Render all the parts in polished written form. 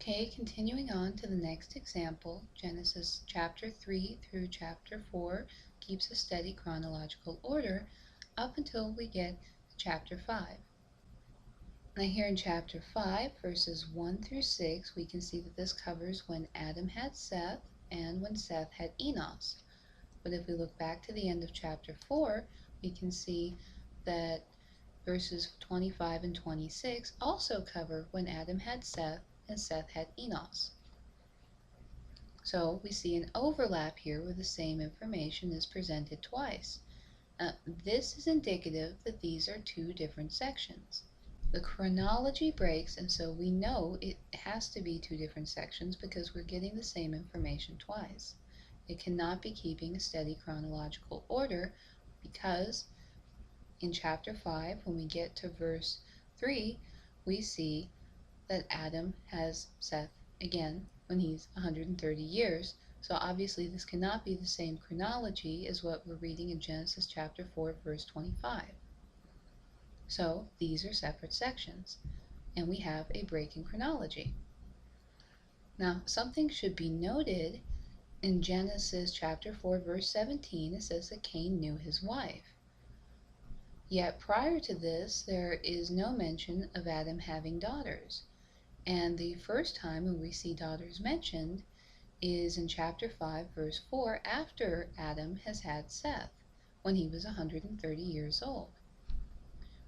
Okay, continuing on to the next example, Genesis chapter 3 through chapter 4 keeps a steady chronological order up until we get to chapter 5. Now here in chapter 5, verses 1 through 6, we can see that this covers when Adam had Seth and when Seth had Enos. But if we look back to the end of chapter 4, we can see that verses 25 and 26 also cover when Adam had Seth and Seth had Enos. So we see an overlap here where the same information is presented twice. This is indicative that these are two different sections. The chronology breaks, and so we know it has to be two different sections because we're getting the same information twice. It cannot be keeping a steady chronological order because in chapter 5, when we get to verse 3, we see that Adam has Seth again when he's 130 years. So obviously this cannot be the same chronology as what we're reading in Genesis chapter 4, verse 25. So these are separate sections, and we have a break in chronology. Now, something should be noted. In Genesis chapter 4, verse 17, it says that Cain knew his wife. Yet prior to this, there is no mention of Adam having daughters. And the first time when we see daughters mentioned is in chapter 5, verse 4, after Adam has had Seth, when he was 130 years old.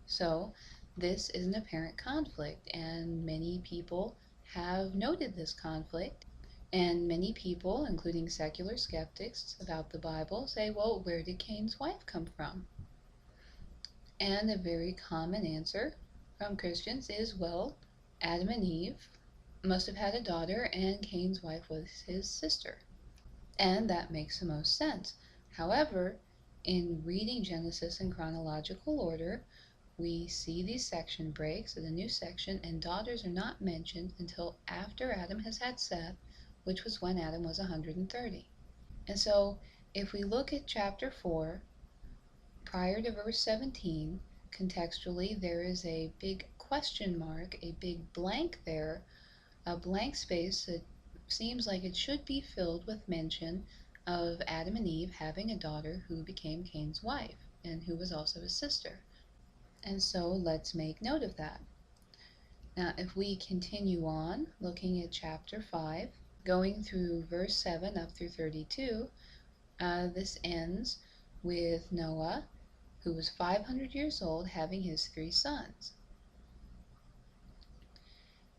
So this is an apparent conflict, and many people have noted this conflict. And many people, including secular skeptics about the Bible, say, well, where did Cain's wife come from? And a very common answer from Christians is, well, Adam and Eve must have had a daughter, and Cain's wife was his sister. And that makes the most sense. However, in reading Genesis in chronological order, we see these section breaks in a new section, and daughters are not mentioned until after Adam has had Seth, which was when Adam was 130. And so, if we look at chapter 4, prior to verse 17, contextually, there is a big question mark, a big blank there, a blank space that seems like it should be filled with mention of Adam and Eve having a daughter who became Cain's wife and who was also his sister. And so let's make note of that. Now, if we continue on looking at chapter 5, going through verse 7 up through 32, this ends with Noah, who was 500 years old, having his 3 sons.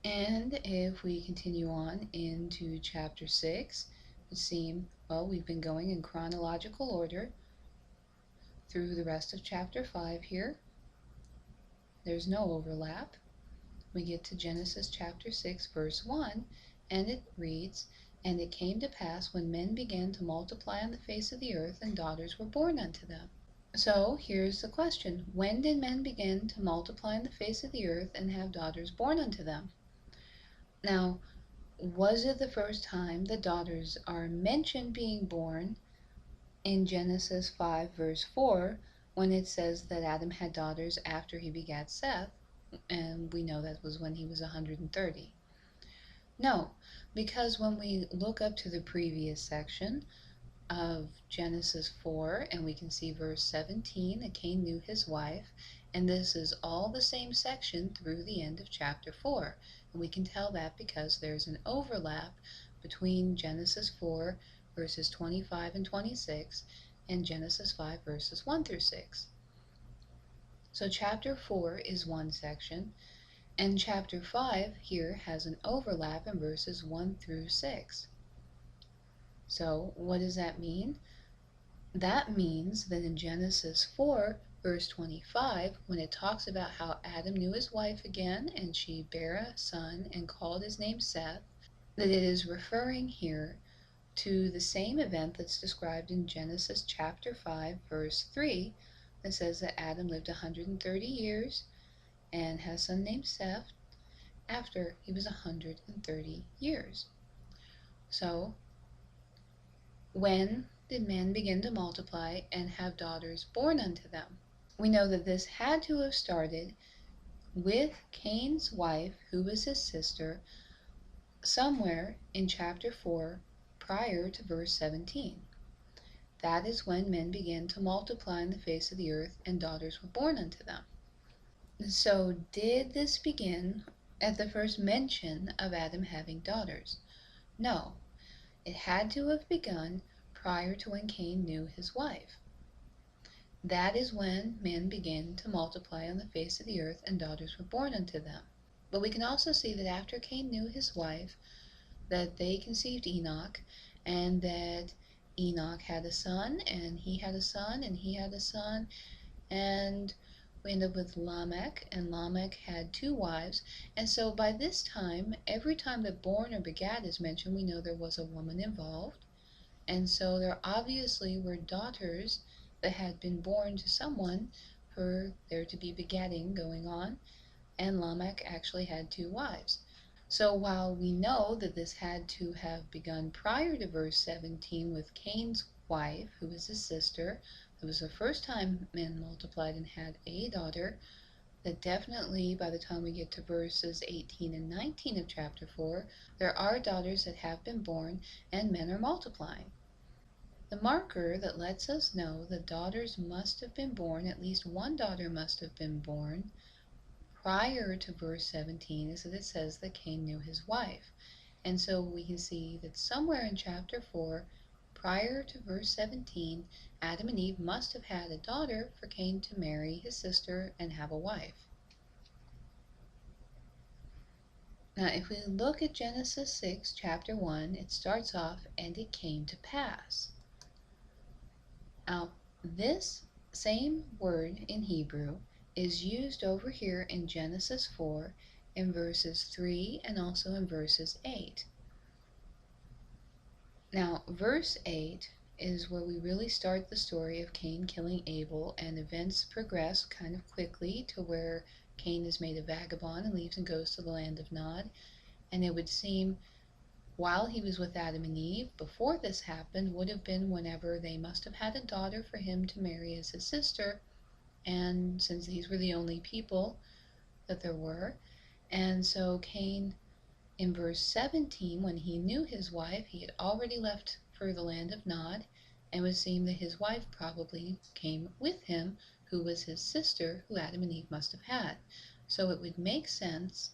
And if we continue on into chapter 6, it seems, well, we've been going in chronological order through the rest of chapter 5 here. There's no overlap. We get to Genesis chapter 6, verse 1, and it reads, "And it came to pass when men began to multiply on the face of the earth, and daughters were born unto them." So here's the question. When did men begin to multiply on the face of the earth and have daughters born unto them? Now, was it the first time that daughters are mentioned being born in Genesis 5, verse 4, when it says that Adam had daughters after he begat Seth, and we know that was when he was 130? No, because when we look up to the previous section of Genesis 4, and we can see verse 17, that Cain knew his wife, and this is all the same section through the end of chapter 4. And we can tell that because there's an overlap between Genesis 4, verses 25 and 26, and Genesis 5, verses 1 through 6. So chapter 4 is one section, and chapter 5 here has an overlap in verses 1 through 6. So what does that mean? That means that in Genesis 4, verse 25, when it talks about how Adam knew his wife again, and she bare a son and called his name Seth, that it is referring here to the same event that's described in Genesis chapter 5, verse 3, that says that Adam lived 130 years and had a son named Seth after he was 130 years. So, when did men begin to multiply and have daughters born unto them? We know that this had to have started with Cain's wife, who was his sister, somewhere in chapter 4, prior to verse 17. That is when men began to multiply on the face of the earth, and daughters were born unto them. So, did this begin at the first mention of Adam having daughters? No, it had to have begun prior to when Cain knew his wife. That is when men began to multiply on the face of the earth, and daughters were born unto them. But we can also see that after Cain knew his wife, that they conceived Enoch, and that Enoch had a son, and he had a son, and he had a son, and we end up with Lamech, and Lamech had two wives. And so by this time, every time that born or begat is mentioned, we know there was a woman involved. And so there obviously were daughters that had been born to someone for there to be begatting going on, and Lamech actually had two wives. So while we know that this had to have begun prior to verse 17 with Cain's wife, who was his sister, it was the first time men multiplied and had a daughter, that definitely by the time we get to verses 18 and 19 of chapter 4, there are daughters that have been born and men are multiplying. The marker that lets us know that daughters must have been born, at least one daughter must have been born, prior to verse 17 is that it says that Cain knew his wife. And so we can see that somewhere in chapter 4, prior to verse 17, Adam and Eve must have had a daughter for Cain to marry his sister and have a wife. Now, if we look at Genesis 6, chapter 1, it starts off, and it came to pass. Now, this same word in Hebrew is used over here in Genesis 4 in verses 3 and also in verses 8. Now, verse 8 is where we really start the story of Cain killing Abel, and events progress kind of quickly to where Cain is made a vagabond and leaves and goes to the land of Nod. And it would seem while he was with Adam and Eve, before this happened, would have been whenever they must have had a daughter for him to marry as his sister, and since these were the only people that there were, and so Cain, in verse 17, when he knew his wife, he had already left for the land of Nod, and it would seem that his wife probably came with him, who was his sister, who Adam and Eve must have had. So it would make sense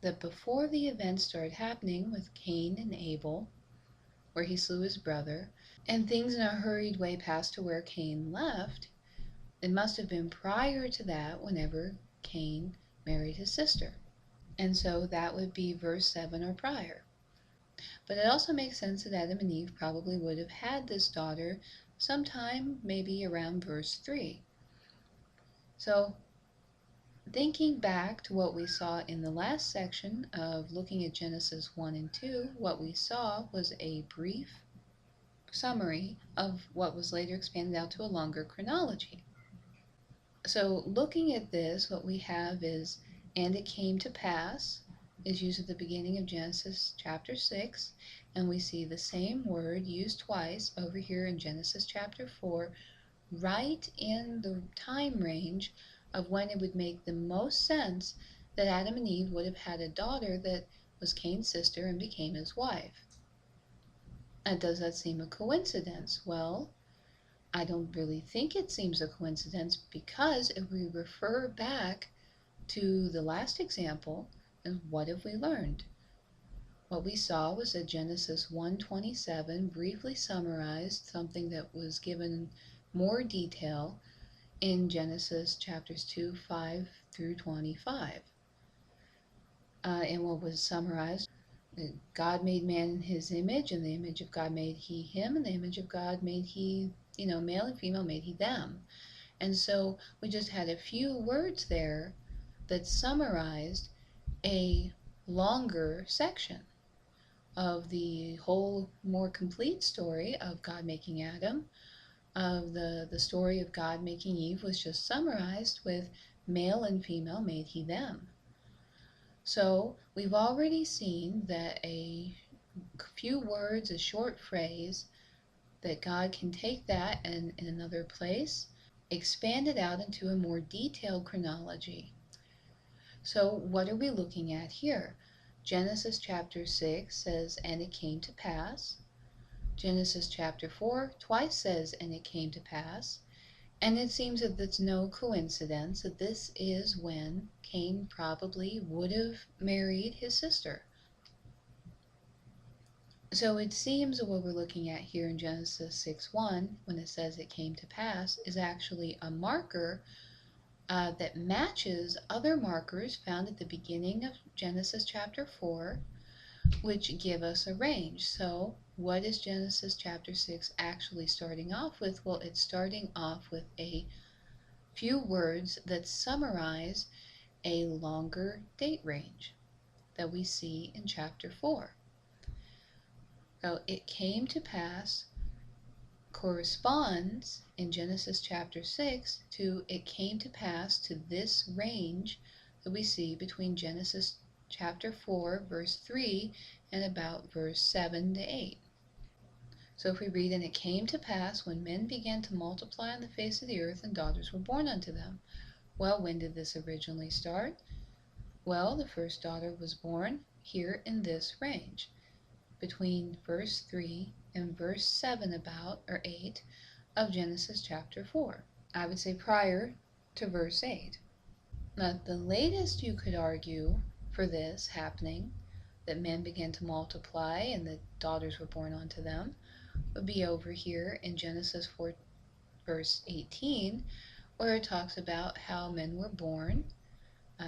that before the events started happening with Cain and Abel, where he slew his brother, and things in a hurried way passed to where Cain left, it must have been prior to that whenever Cain married his sister. And so that would be verse 7 or prior. But it also makes sense that Adam and Eve probably would have had this daughter sometime maybe around verse 3. So thinking back to what we saw in the last section of looking at Genesis 1 and 2, what we saw was a brief summary of what was later expanded out to a longer chronology. So looking at this, what we have is, and it came to pass, is used at the beginning of Genesis chapter 6, and we see the same word used twice over here in Genesis chapter 4, right in the time range of when it would make the most sense that Adam and Eve would have had a daughter that was Cain's sister and became his wife. And does that seem a coincidence? Well, I don't really think it seems a coincidence, because if we refer back to the last example, and what have we learned? What we saw was that Genesis 1:27 briefly summarized something that was given more detail in Genesis chapters 2:5 through 25. And what was summarized, that God made man in his image, and the image of God made he him, and the image of God made he, male and female made he them. And so we just had a few words there that summarized a longer section of the whole more complete story of God making Adam. Of the story of God making Eve was just summarized with male and female made he them. So we've already seen that a few words, a short phrase, that God can take that and in another place, expand it out into a more detailed chronology. So what are we looking at here? Genesis chapter 6 says, and it came to pass. Genesis chapter 4 twice says, and it came to pass. And it seems that it's no coincidence that this is when Cain probably would have married his sister. So it seems that what we're looking at here in Genesis 6:1, when it says it came to pass, is actually a marker that matches other markers found at the beginning of Genesis chapter 4, which give us a range. So what is Genesis chapter 6 actually starting off with? Well, it's starting off with a few words that summarize a longer date range that we see in chapter 4. So it came to pass corresponds in Genesis chapter 6 to it came to pass to this range that we see between Genesis chapter 4 verse 3 and about verse 7 to 8. So if we read, and it came to pass when men began to multiply on the face of the earth and daughters were born unto them. Well, when did this originally start? Well, the first daughter was born here in this range between verse 3 and verse 7 about, or 8, of Genesis chapter 4. I would say prior to verse 8. Now, the latest you could argue for this happening, that men began to multiply and that daughters were born unto them, would be over here in Genesis 4 verse 18, where it talks about how men were born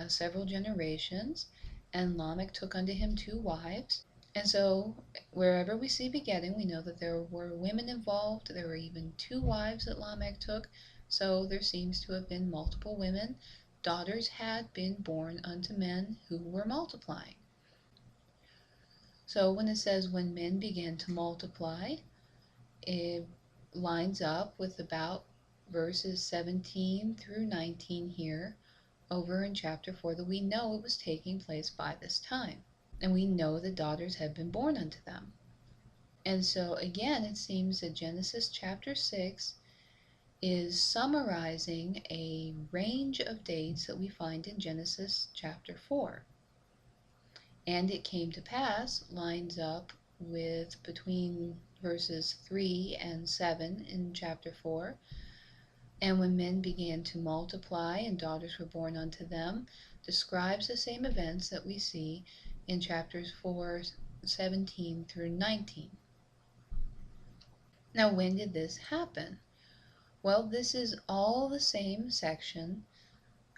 several generations, and Lamech took unto him 2 wives. And so wherever we see begetting, we know that there were women involved. There were even 2 wives that Lamech took. So there seems to have been multiple women. Daughters had been born unto men who were multiplying. So when it says when men began to multiply, it lines up with about verses 17 through 19 here over in chapter 4, that we know it was taking place by this time. And we know the daughters had been born unto them. And so again, it seems that Genesis chapter 6 is summarizing a range of dates that we find in Genesis chapter 4. And it came to pass lines up with between verses 3 and 7 in chapter 4. And when men began to multiply and daughters were born unto them, describes the same events that we see in chapters 4:17 through 19. Now, when did this happen? Well, this is all the same section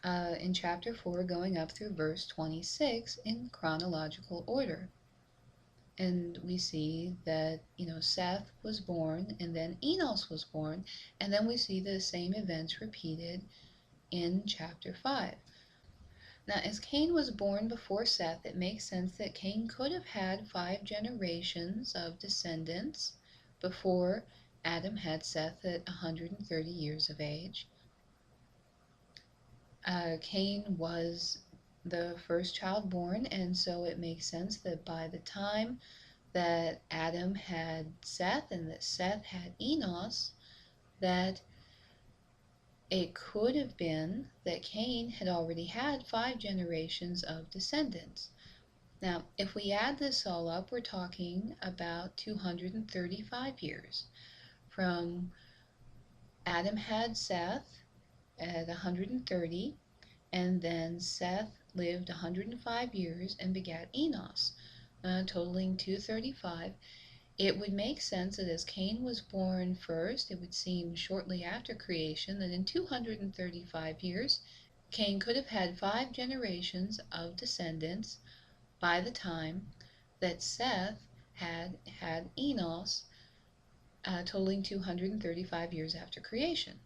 in chapter 4 going up through verse 26 in chronological order. And we see that, Seth was born, and then Enos was born, and then we see the same events repeated in chapter 5. Now, as Cain was born before Seth, it makes sense that Cain could have had 5 generations of descendants before Adam had Seth at 130 years of age. Cain was the first child born, and so it makes sense that by the time that Adam had Seth and that Seth had Enos, that it could have been that Cain had already had 5 generations of descendants. Now, if we add this all up, we're talking about 235 years. From Adam had Seth at 130, and then Seth lived 105 years and begat Enos, totaling 235. It would make sense that as Cain was born first, it would seem shortly after creation, that in 235 years, Cain could have had 5 generations of descendants by the time that Seth had Enos, totaling 235 years after creation.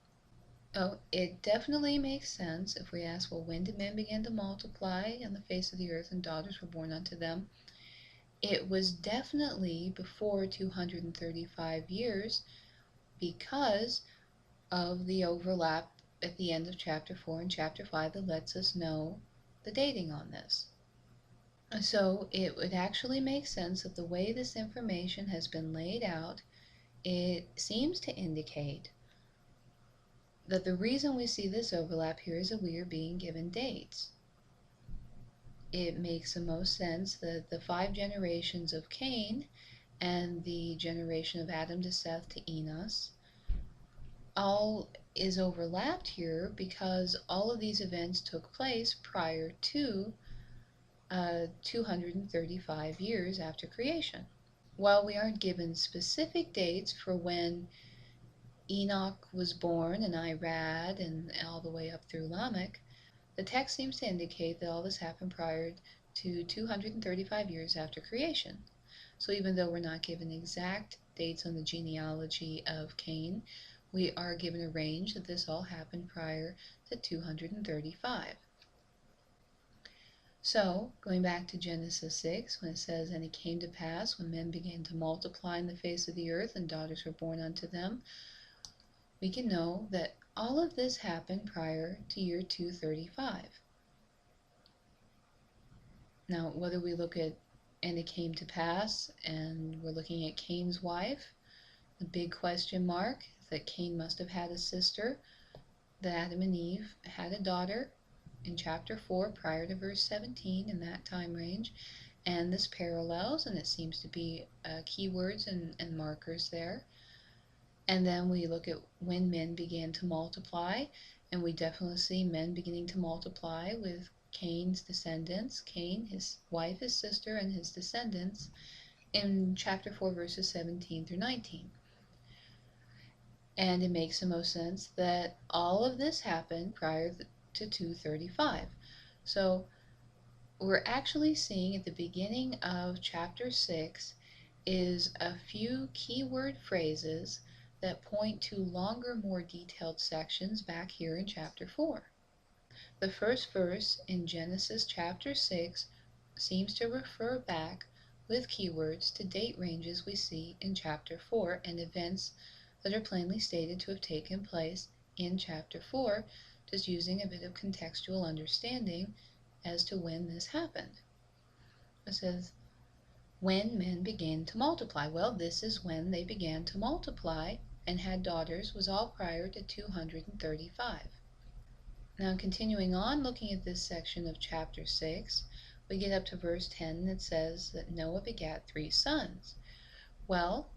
Oh, it definitely makes sense if we ask, well, when did men begin to multiply on the face of the earth and daughters were born unto them? It was definitely before 235 years because of the overlap at the end of chapter 4 and chapter 5 that lets us know the dating on this. So it would actually make sense that the way this information has been laid out, it seems to indicate that the reason we see this overlap here is that we are being given dates. it makes the most sense that the 5 generations of Cain and the generation of Adam to Seth to Enos all is overlapped here because all of these events took place prior to 235 years after creation. While we aren't given specific dates for when Enoch was born and Irad and all the way up through Lamech, the text seems to indicate that all this happened prior to 235 years after creation. So even though we're not given exact dates on the genealogy of Cain, we are given a range that this all happened prior to 235. So, going back to Genesis 6, when it says, "And it came to pass, when men began to multiply in the face of the earth, and daughters were born unto them," we can know that all of this happened prior to year 235. Now, whether we look at "and it came to pass," and we're looking at Cain's wife, the big question mark is that Cain must have had a sister, that Adam and Eve had a daughter in chapter 4 prior to verse 17 in that time range, and this parallels, and it seems to be keywords and markers there. And then we look at when men began to multiply, and we definitely see men beginning to multiply with Cain's descendants, Cain, his wife, his sister, and his descendants in chapter 4 verses 17 through 19. And it makes the most sense that all of this happened prior to 235. So we're actually seeing at the beginning of chapter 6 is a few keyword phrases that point to longer, more detailed sections back here in chapter 4. The first verse in Genesis chapter 6 seems to refer back with keywords to date ranges we see in chapter 4 and events that are plainly stated to have taken place in chapter 4, just using a bit of contextual understanding as to when this happened. It says, "When men began to multiply." Well, this is when they began to multiply and had daughters, was all prior to 235. Now, continuing on, looking at this section of chapter 6, we get up to verse 10, and it says that Noah begat 3 sons. Well,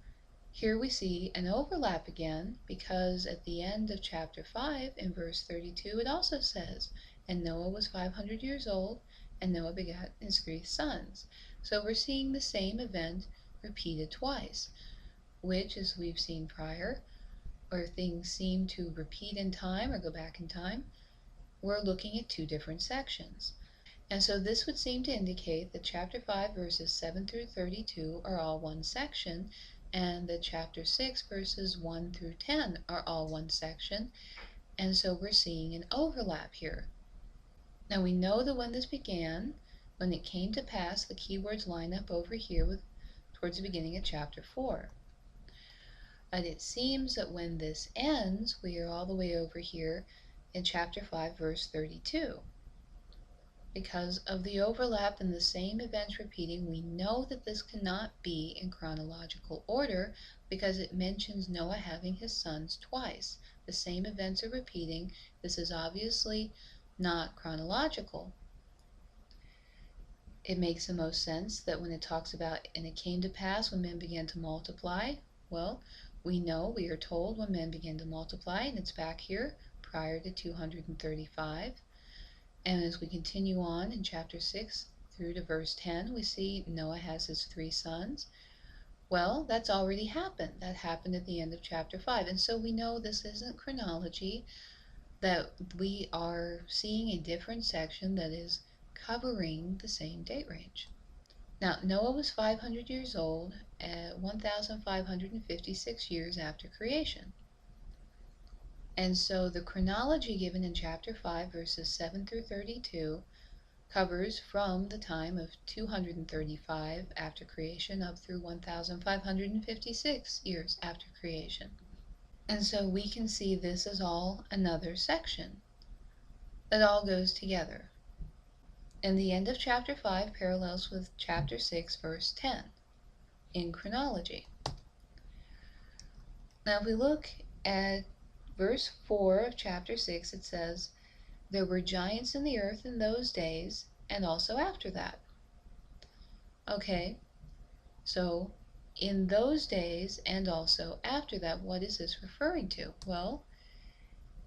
here we see an overlap again, because at the end of chapter 5, in verse 32, it also says, "And Noah was 500 years old, and Noah begat his 3 sons." So we're seeing the same event repeated twice, which, as we've seen prior, or things seem to repeat in time or go back in time, we're looking at 2 different sections. And so this would seem to indicate that chapter 5 verses 7 through 32 are all one section, and that chapter 6 verses 1 through 10 are all one section, and so we're seeing an overlap here. Now we know that when this began, when it came to pass, the keywords line up over here with towards the beginning of chapter 4. But it seems that when this ends, we are all the way over here in chapter 5 verse 32. Because of the overlap and the same events repeating, we know that this cannot be in chronological order because it mentions Noah having his sons twice. The same events are repeating. This is obviously not chronological. It makes the most sense that when it talks about, "And it came to pass when men began to multiply," well, we know, we are told when men began to multiply, and it's back here prior to 235. And as we continue on in chapter 6 through to verse 10, we see Noah has his 3 sons. Well, that's already happened. That happened at the end of chapter 5. And so we know this isn't chronology, that we are seeing a different section that is covering the same date range. Now, Noah was 500 years old at 1,556 years after creation. And so the chronology given in chapter 5 verses 7 through 32 covers from the time of 235 after creation up through 1,556 years after creation. And so we can see this as all another section that all goes together. And the end of chapter 5 parallels with chapter 6 verse 10 in chronology. Now if we look at verse 4 of chapter 6, it says, "There were giants in the earth in those days, and also after that. Okay, so in those days and also after that, what is this referring to? Well,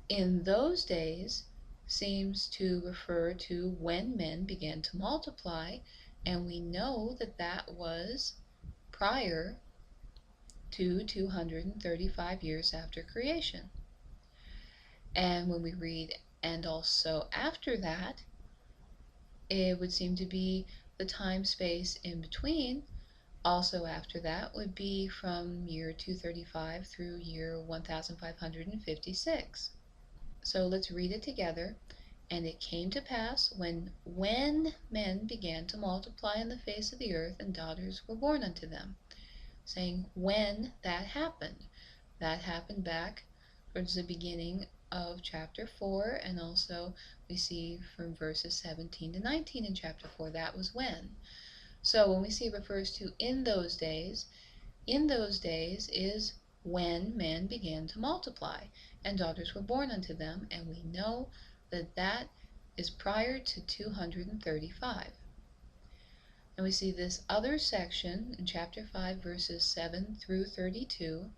in those days seems to refer to when men began to multiply, and we know that that was prior to 235 years after creation. And when we read and also after that, it would seem to be the time space in between. Also after that would be from year 235 through year 1556. So let's read it together. And it came to pass when men began to multiply on the face of the earth, and daughters were born unto them. Saying when that happened. That happened back towards the beginning of chapter 4, and also we see from verses 17 to 19 in chapter 4, that was when. So when we see it refers to in those days is when men began to multiply, and daughters were born unto them, and we know that that is prior to 235. And we see this other section in chapter 5, verses 7 through 32,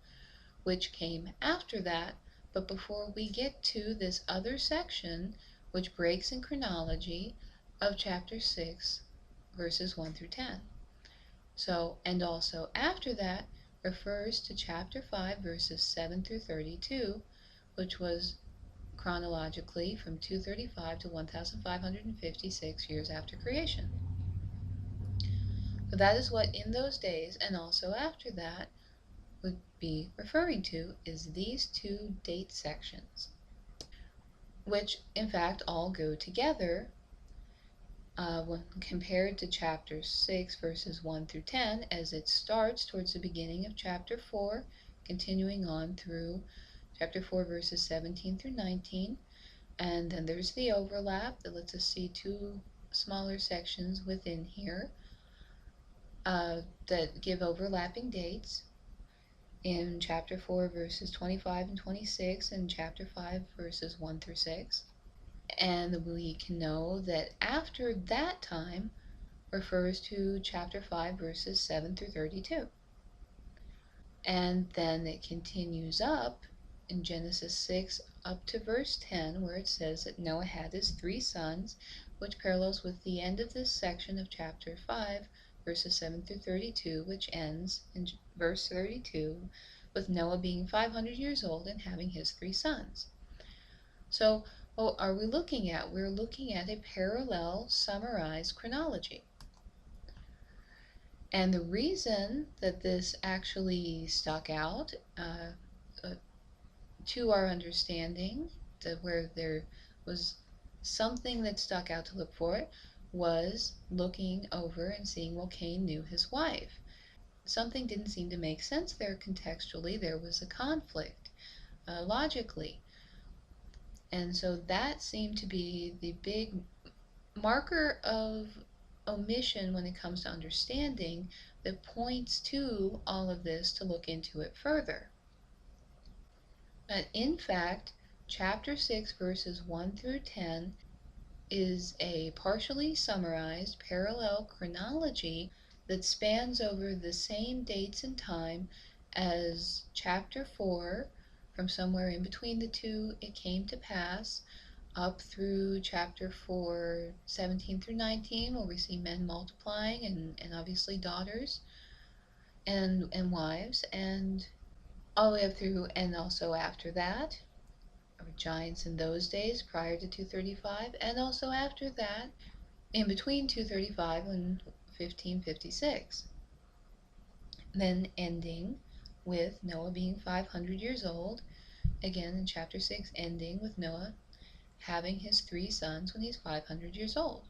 which came after that. But before we get to this other section, which breaks in chronology of chapter 6, verses 1 through 10. So, and also after that refers to chapter 5, verses 7 through 32, which was chronologically from 235 to 1556 years after creation. So that is what in those days and also after that would be referring to, is these two date sections, which in fact all go together when compared to chapter 6 verses 1 through 10, as it starts towards the beginning of chapter 4, continuing on through chapter 4 verses 17 through 19. And then there's the overlap that lets us see two smaller sections within here that give overlapping dates in chapter 4 verses 25 and 26 and chapter 5 verses 1 through 6. And we can know that after that time refers to chapter 5 verses 7 through 32. And then it continues up in Genesis 6 up to verse 10, where it says that Noah had his 3 sons, which parallels with the end of this section of chapter 5 verses 7 through 32, which ends in verse 32 with Noah being 500 years old and having his 3 sons. So what are we looking at? We're looking at a parallel summarized chronology. And the reason that this actually stuck out to our understanding, that where there was something that stuck out to look for it, was looking over and seeing, well, Cain knew his wife. Something didn't seem to make sense there contextually. There was a conflict logically. And so that seemed to be the big marker of omission when it comes to understanding that points to all of this to look into it further. And in fact, chapter 6 verses 1 through 10 is a partially summarized parallel chronology that spans over the same dates and time as chapter 4, from somewhere in between the two, it came to pass, up through chapter 4, 17 through 19, where we see men multiplying and obviously daughters and wives, and all the way up through, and also after that, giants in those days prior to 235, and also after that, in between 235 and 1556. Then ending with Noah being 500 years old, again in chapter 6, ending with Noah having his 3 sons when he's 500 years old.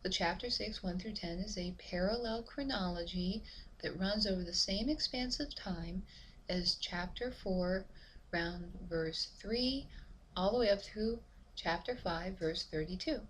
The chapter 6, 1 through 10 is a parallel chronology that runs over the same expanse of time as chapter 4, around verse 3, all the way up through chapter 5, verse 32.